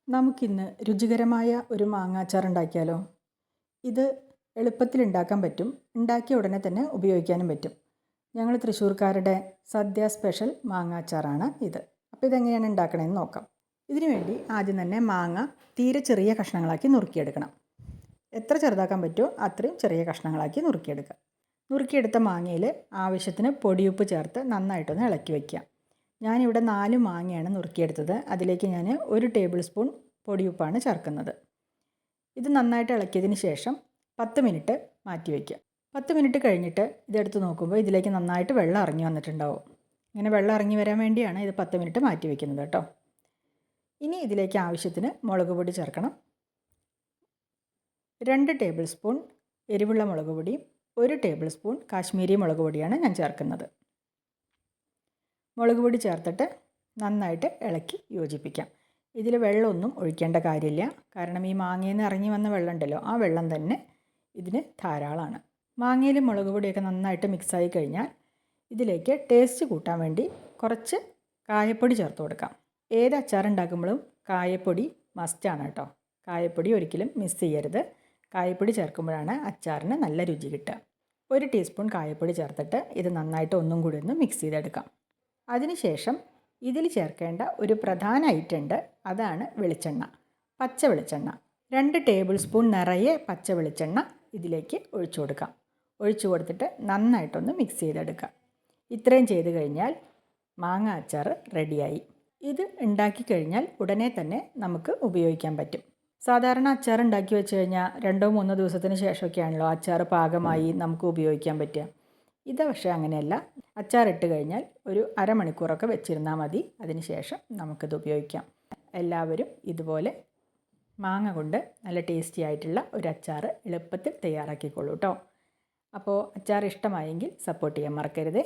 നമുക്കിന്ന് രുചികരമായ ഒരു മാങ്ങാച്ചാർ ഉണ്ടാക്കിയാലോ? ഇത് എളുപ്പത്തിൽ ഉണ്ടാക്കാൻ പറ്റും. ഉണ്ടാക്കിയ ഉടനെ തന്നെ ഉപയോഗിക്കാനും പറ്റും. ഞങ്ങൾ തൃശ്ശൂർക്കാരുടെ സദ്യ സ്പെഷ്യൽ മാങ്ങാച്ചാറാണ് ഇത്. അപ്പോൾ ഇതെങ്ങനെയാണ് ഉണ്ടാക്കണമെന്ന് നോക്കാം. ഇതിനു വേണ്ടി ആദ്യം തന്നെ മാങ്ങ തീരെ ചെറിയ കഷ്ണങ്ങളാക്കി നുറുക്കിയെടുക്കണം. എത്ര ചെറുതാക്കാൻ പറ്റുമോ അത്രയും ചെറിയ കഷ്ണങ്ങളാക്കി നുറുക്കിയെടുക്കുക. നുറുക്കിയെടുത്ത മാങ്ങയിൽ ആവശ്യത്തിന് പൊടിയുപ്പ് ചേർത്ത് നന്നായിട്ടൊന്ന് ഇളക്കി വയ്ക്കുക. ഞാനിവിടെ 4 മാങ്ങയാണ് നുറുക്കിയെടുത്തത്. അതിലേക്ക് ഞാൻ 1 ടേബിൾ സ്പൂൺ പൊടിയുപ്പാണ് ചേർക്കുന്നത്. ഇത് നന്നായിട്ട് ഇളക്കിയതിന് ശേഷം 10 മിനിറ്റ് മാറ്റി വയ്ക്കുക. 10 മിനിറ്റ് കഴിഞ്ഞിട്ട് ഇതെടുത്ത് നോക്കുമ്പോൾ ഇതിലേക്ക് നന്നായിട്ട് വെള്ളം ഇറങ്ങി വന്നിട്ടുണ്ടാവും. ഇങ്ങനെ വെള്ളം ഇറങ്ങി വരാൻ വേണ്ടിയാണ് ഇത് 10 മിനിറ്റ് മാറ്റി വയ്ക്കുന്നത് കേട്ടോ. ഇനി ഇതിലേക്ക് ആവശ്യത്തിന് മുളക് പൊടി ചേർക്കണം. 2 ടേബിൾ സ്പൂൺ എരിവുള്ള മുളക് പൊടിയും 1 ടേബിൾ സ്പൂൺ കാശ്മീരി മുളക് പൊടിയാണ് ഞാൻ ചേർക്കുന്നത്. മുളക് പൊടി ചേർത്തിട്ട് നന്നായിട്ട് ഇളക്കി യോജിപ്പിക്കാം. ഇതിൽ വെള്ളമൊന്നും ഒഴിക്കേണ്ട കാര്യമില്ല. കാരണം ഈ മാങ്ങയിൽ നിന്ന് ഇറങ്ങി വന്ന വെള്ളം ഉണ്ടല്ലോ, ആ വെള്ളം തന്നെ ഇതിന് ധാരാളമാണ്. മാങ്ങയിൽ മുളക് പൊടിയൊക്കെ നന്നായിട്ട് മിക്സായി കഴിഞ്ഞാൽ ഇതിലേക്ക് ടേസ്റ്റ് കൂട്ടാൻ വേണ്ടി കുറച്ച് കായപ്പൊടി ചേർത്ത് കൊടുക്കാം. ഏത് അച്ചാർ ഉണ്ടാക്കുമ്പോഴും കായപ്പൊടി മസ്റ്റാണ് കേട്ടോ. കായപ്പൊടി ഒരിക്കലും മിസ് ചെയ്യരുത്. കായപ്പൊടി ചേർക്കുമ്പോഴാണ് അച്ചാറിന് നല്ല രുചി കിട്ടുക. 1 ടീസ്പൂൺ കായപ്പൊടി ചേർത്തിട്ട് ഇത് നന്നായിട്ട് ഒന്നും കൂടി ഒന്ന് മിക്സ് ചെയ്തെടുക്കാം. അതിനുശേഷം ഇതിൽ ചേർക്കേണ്ട ഒരു പ്രധാന ഐറ്റം ഉണ്ട്. അതാണ് വെളിച്ചെണ്ണ, പച്ച വെളിച്ചെണ്ണ. 2 ടേബിൾ സ്പൂൺ നിറയെ പച്ച വെളിച്ചെണ്ണ ഇതിലേക്ക് ഒഴിച്ചു കൊടുക്കാം. ഒഴിച്ചു കൊടുത്തിട്ട് നന്നായിട്ടൊന്ന് മിക്സ് ചെയ്തെടുക്കാം. ഇത്രയും ചെയ്ത് കഴിഞ്ഞാൽ മാങ്ങ അച്ചാർ റെഡിയായി. ഇത് ഉണ്ടാക്കി കഴിഞ്ഞാൽ ഉടനെ തന്നെ നമുക്ക് ഉപയോഗിക്കാൻ പറ്റും. സാധാരണ അച്ചാർ ഉണ്ടാക്കി വെച്ച് കഴിഞ്ഞാൽ 2-3 ദിവസത്തിന് ശേഷമൊക്കെയാണല്ലോ അച്ചാർ പാകമായി നമുക്ക് ഉപയോഗിക്കാൻ പറ്റുക. ഇത് പക്ഷേ അങ്ങനെയല്ല. അച്ചാറിട്ട് കഴിഞ്ഞാൽ ഒരു അരമണിക്കൂറൊക്കെ വെച്ചിരുന്നാൽ മതി. അതിനുശേഷം നമുക്കിത് ഉപയോഗിക്കാം. എല്ലാവരും ഇതുപോലെ മാങ്ങ കൊണ്ട് നല്ല ടേസ്റ്റി ആയിട്ടുള്ള ഒരു അച്ചാർ എളുപ്പത്തിൽ തയ്യാറാക്കിക്കോളൂ കേട്ടോ. അപ്പോൾ അച്ചാർ ഇഷ്ടമായെങ്കിൽ സപ്പോർട്ട് ചെയ്യാൻ മറക്കരുതേ.